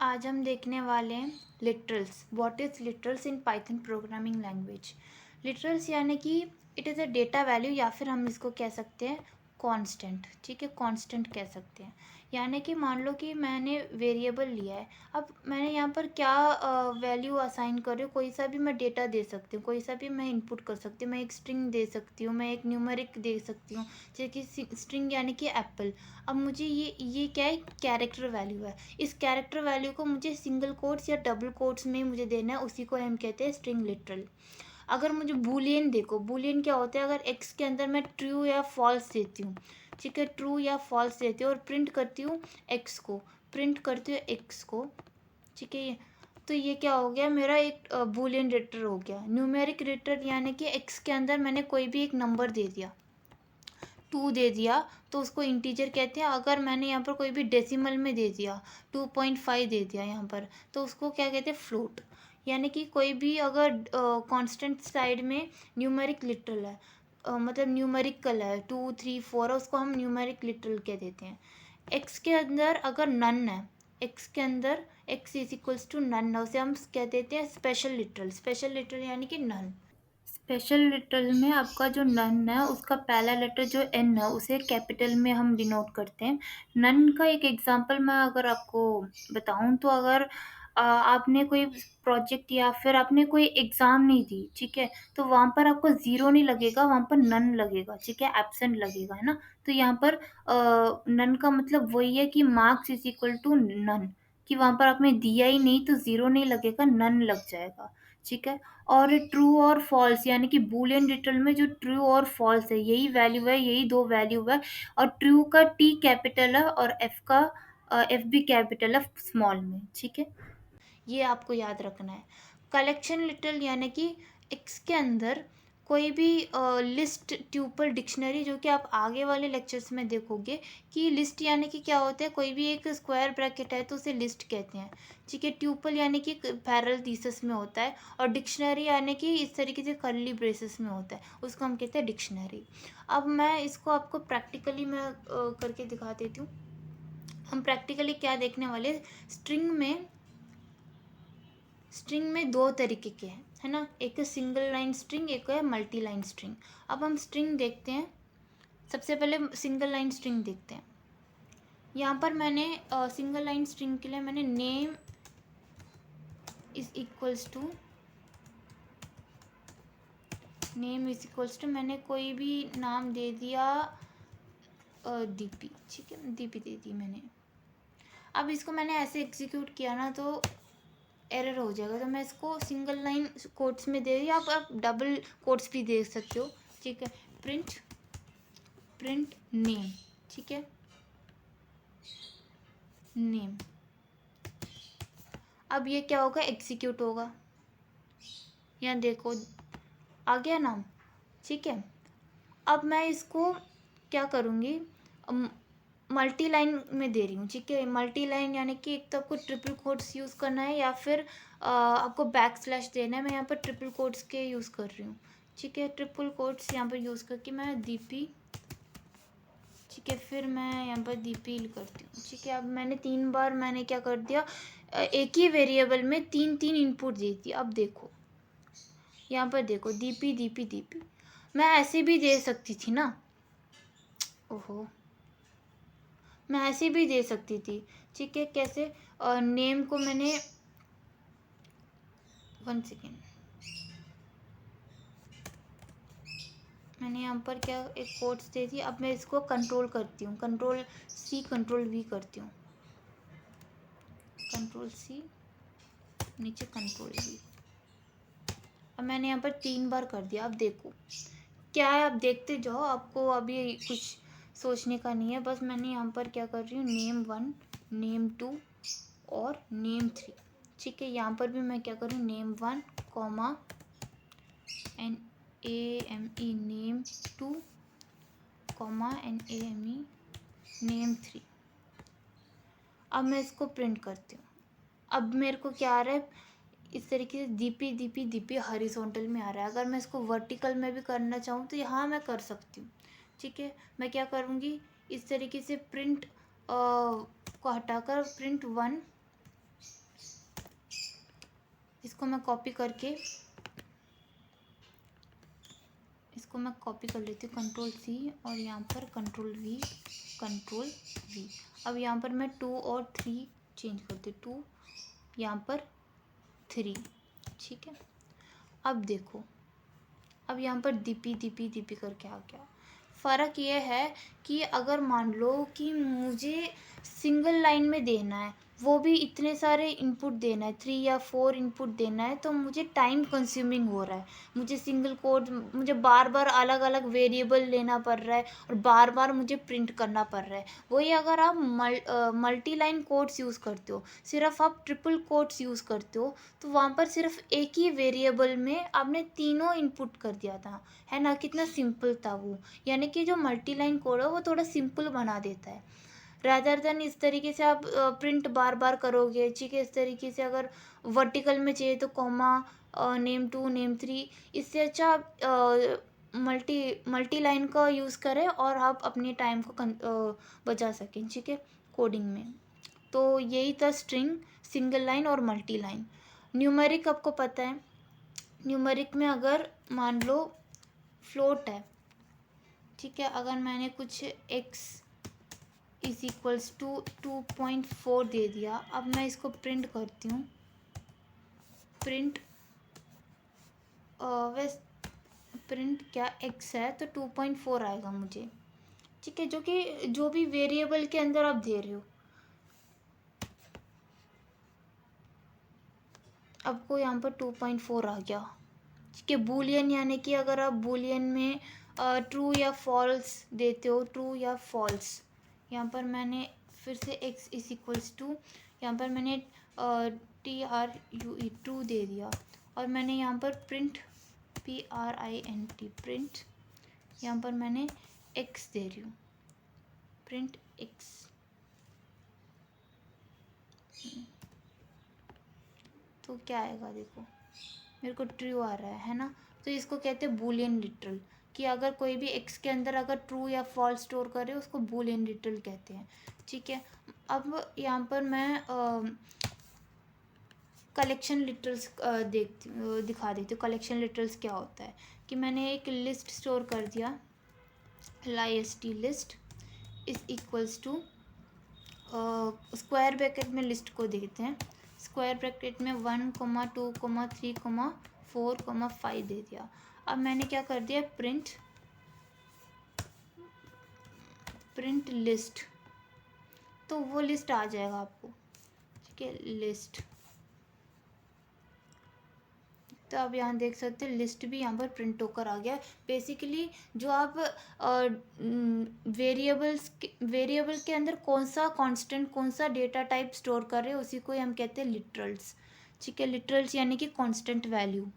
आज हम देखने वाले हैं literals. What is literals in Python programming language. Literals यानी कि it is a data value, या फिर हम इसको कह सकते हैं कांस्टेंट। ठीक है, कांस्टेंट कह सकते हैं। यानी कि मान लो कि मैंने वेरिएबल लिया है, अब मैंने यहाँ पर क्या वैल्यू असाइन कर रही हूँ, कोई सा भी मैं डेटा दे सकती हूँ, कोई सा भी मैं इनपुट कर सकती हूँ। मैं एक स्ट्रिंग दे सकती हूँ, मैं एक न्यूमेरिक दे सकती हूँ, जैसे कि स्ट्रिंग यानी कि एप्पल। अब मुझे ये क्या है, कैरेक्टर वैल्यू है। इस कैरेक्टर वैल्यू को मुझे सिंगल कोट्स या डबल कोट्स में मुझे देना है, उसी को हम कहते हैं स्ट्रिंग लिटरल। अगर मुझे बूलियन, देखो बूलियन क्या होता है, अगर एक्स के अंदर मैं ट्रू या फॉल्स देती हूँ, ठीक है, ट्रू या फॉल्स देती हूँ और प्रिंट करती हूँ एक्स को, प्रिंट करती हूँ एक्स को, ठीक है, तो ये क्या हो गया, मेरा एक बूलियन रिटर हो गया। न्यूमेरिक रिटर यानी कि एक्स के अंदर मैंने कोई भी एक नंबर दे दिया, 2 दे दिया, तो उसको इंटीजर कहते हैं। अगर मैंने यहाँ पर कोई भी डेसिमल में दे दिया, 2.5 दे दिया यहाँ पर, तो उसको क्या कहते हैं, फ्लोट। यानी कि कोई भी अगर कांस्टेंट साइड में न्यूमेरिक लिटरल है, मतलब न्यूमेरिकल है, 2 3 4 है, उसको हम न्यूमेरिक लिटरल कह देते हैं। एक्स के अंदर अगर नन है, एक्स के अंदर x is equals to none है, उसे हम कह देते हैं स्पेशल लिटरल। स्पेशल लिटरल यानी कि नन। स्पेशल लिटरल में आपका जो नन है, उसका पहला लेटर जो एन है उसे कैपिटल में हम डिनोट करते हैं। नन का एक एग्जांपल मैं अगर आपको बताऊं, तो अगर आपने कोई प्रोजेक्ट या फिर आपने कोई एग्जाम नहीं दी, ठीक है, तो वहां पर आपको जीरो नहीं लगेगा, वहां पर नन लगेगा, ठीक है, एब्सेंट लगेगा, है ना। तो यहाँ पर नन का मतलब वही है कि marks is equal to none, कि वहां पर आपने दिया ही नहीं तो जीरो नहीं लगेगा, नन लग जाएगा, ठीक है। और ट्रू और फॉल्स यानी कि बूलियन रिटर्न में जो ट्रू और फॉल्स है, यही वैल्यू है, यही दो वैल्यू है। और ट्रू का टी कैपिटल है और एफ का एफ भी कैपिटल है स्मॉल में, ठीक है, ये आपको याद रखना है। कलेक्शन लिटल यानी कि एक्स के अंदर कोई भी लिस्ट, ट्यूपल, डिक्शनरी, जो कि आप आगे वाले लेक्चर्स में देखोगे कि लिस्ट यानी कि क्या होता है, कोई भी एक स्क्वायर ब्रैकेट है तो उसे लिस्ट कहते हैं, ठीक है। ट्यूपल यानी कि पैरेलल थीसिस में होता है, और डिक्शनरी यानी कि इस तरीके से कर्ली ब्रेसेस में होता है, उसको हम कहते हैं डिक्शनरी। अब मैं इसको आपको प्रैक्टिकली मैं करके दिखा देती हूँ। हम प्रैक्टिकली क्या देखने वाले, स्ट्रिंग में दो तरीके के हैं, है ना, एक है सिंगल लाइन स्ट्रिंग, एक है मल्टी लाइन स्ट्रिंग। अब हम स्ट्रिंग देखते हैं, सबसे पहले सिंगल लाइन स्ट्रिंग देखते हैं। यहाँ पर मैंने सिंगल लाइन स्ट्रिंग के लिए मैंने नेम इज इक्वल्स टू मैंने कोई भी नाम दे दिया दीपी, ठीक है, दीपी दे दी मैंने। अब इसको मैंने ऐसे एग्जीक्यूट किया ना तो एरर हो जाएगा, तो मैं इसको सिंगल लाइन कोट्स में दे दी, आप डबल कोट्स भी दे सकते हो, ठीक है। प्रिंट नेम, ठीक है, नेम। अब ये क्या होगा, एग्जीक्यूट होगा, यहाँ देखो आ गया नाम, ठीक है। अब मैं इसको क्या करूँगी, मल्टी लाइन में दे रही हूँ, ठीक है। मल्टी लाइन यानी कि एक तो आपको ट्रिपल कोट्स यूज़ करना है, या फिर आपको बैक स्लैश देना है। मैं यहाँ पर ट्रिपल कोट्स के यूज़ कर रही हूँ, ठीक है। ट्रिपल कोट्स यहाँ पर यूज़ करके मैं दीपी, ठीक है, फिर मैं यहाँ पर दीपी करती हूँ, ठीक है। अब मैंने 3 बार मैंने क्या कर दिया, एक ही वेरिएबल में 3 इनपुट दे दी। अब देखो यहाँ पर देखो, दीपी दीपी दीपी, मैं ऐसे भी दे सकती थी ना, ओहो, मैं ऐसे भी दे सकती थी, ठीक है। कैसे, नेम को मैंने 1 सेकेंड, मैंने यहाँ पर क्या एक कोट्स दे दी। अब मैं इसको कंट्रोल करती हूँ, कंट्रोल सी कंट्रोल वी करती हूँ, कंट्रोल सी, नीचे कंट्रोल वी। अब मैंने यहाँ पर 3 बार कर दिया। अब देखो क्या है, आप देखते जाओ, आपको अभी कुछ सोचने का नहीं है, बस मैंने यहाँ पर क्या कर रही हूँ, नेम 1, नेम 2 और नेम 3, ठीक है। यहाँ पर भी मैं क्या करूँ, name 1 comma NAME name 2 comma NAME name 3। अब मैं इसको प्रिंट करती हूँ। अब मेरे को क्या आ रहा है, इस तरीके से दीपी दीपी दीपी हॉरिजॉन्टल में आ रहा है। अगर मैं इसको वर्टिकल में भी करना चाहूँ तो यहाँ मैं कर सकती हूँ, ठीक है। मैं क्या करूँगी, इस तरीके से प्रिंट को हटाकर प्रिंट 1 इसको मैं कॉपी कर लेती हूँ, Ctrl+C और यहाँ पर Ctrl+V। अब यहाँ पर मैं 2 और 3 चेंज करती हूँ, 2 यहाँ पर 3, ठीक है। अब देखो, अब यहाँ पर दीपी करके आ गया। फ़र्क ये है कि अगर मान लो कि मुझे सिंगल लाइन में देना है, वो भी इतने सारे इनपुट देना है, 3 या 4 इनपुट देना है, तो मुझे टाइम कंज्यूमिंग हो रहा है। मुझे सिंगल कोड, मुझे बार बार अलग अलग वेरिएबल लेना पड़ रहा है और बार बार मुझे प्रिंट करना पड़ रहा है। वही अगर आप मल्टी लाइन कोड्स यूज़ करते हो, सिर्फ आप ट्रिपल कोड्स यूज़ करते हो, तो वहाँ पर सिर्फ एक ही वेरिएबल में आपने तीनों इनपुट कर दिया था, है ना। कितना सिंपल था वो। यानी कि जो मल्टी लाइन कोड है वो थोड़ा सिंपल बना देता है, रादर देन इस तरीके से आप प्रिंट बार बार करोगे, ठीक है। इस तरीके से अगर वर्टिकल में चाहिए तो कॉमा, नेम 2 नेम 3, इससे अच्छा आप मल्टी लाइन का यूज़ करें और आप अपने टाइम को बचा सकें, ठीक है, कोडिंग में। तो यही था स्ट्रिंग, सिंगल लाइन और मल्टी लाइन। न्यूमेरिक आपको पता है, न्यूमेरिक में अगर मान लो फ्लोट है, ठीक है, अगर मैंने कुछ x = 2.4 दे दिया, अब मैं इसको प्रिंट करती हूँ, प्रिंट क्या x है तो 2.4 आएगा मुझे, ठीक है, जो कि जो भी वेरिएबल के अंदर आप दे रहे हो। आपको यहाँ पर 2.4 आ गया, ठीक है। बूलियन यानी कि अगर आप बूलियन में ट्रू या फॉल्स देते हो, ट्रू या फॉल्स, यहाँ पर मैंने फिर से x = यहाँ पर मैंने TRUE ट्रू दे दिया और मैंने यहाँ पर प्रिंट PRINT प्रिंट, यहाँ पर मैंने x दे रही हूँ, प्रिंट x। तो क्या आएगा देखो, मेरे को ट्रू आ रहा है ना। तो इसको कहते हैं बूलियन लिटरल, कि अगर कोई भी x के अंदर अगर ट्रू या फॉल्स स्टोर करे उसको बूलियन लिटरल कहते हैं, ठीक है। अब यहाँ पर मैं कलेक्शन लिटरल्स दिखा देती हूँ। कलेक्शन लिटरल्स क्या होता है कि मैंने एक लिस्ट स्टोर कर दिया, list लिस्ट = स्क्वायर ब्रैकेट में लिस्ट को देखते हैं, स्क्वायर ब्रैकेट में 1, 2, 3, 4, 5 दे दिया। अब मैंने क्या कर दिया, प्रिंट लिस्ट, तो वो लिस्ट आ जाएगा आपको, ठीक है, लिस्ट। तो आप यहाँ देख सकते हैं लिस्ट भी यहाँ पर प्रिंट होकर आ गया। बेसिकली जो आप वेरिएबल के अंदर कौन सा कांस्टेंट, कौन सा डेटा टाइप स्टोर कर रहे हैं, उसी को हम कहते हैं लिटरल्स, ठीक है। लिटरल्स यानी कि कांस्टेंट वैल्यू,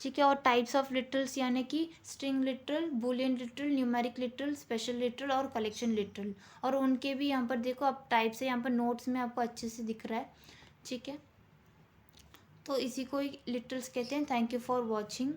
ठीक है। और टाइप्स ऑफ लिटरल्स यानी कि string literal, Boolean literal, numeric literal, special literal और कलेक्शन लिटरल। और उनके भी यहाँ पर देखो आप टाइप्स है, यहाँ पर नोट्स में आपको अच्छे से दिख रहा है, ठीक है। तो इसी को लिटरल्स कहते हैं। Thank you for watching.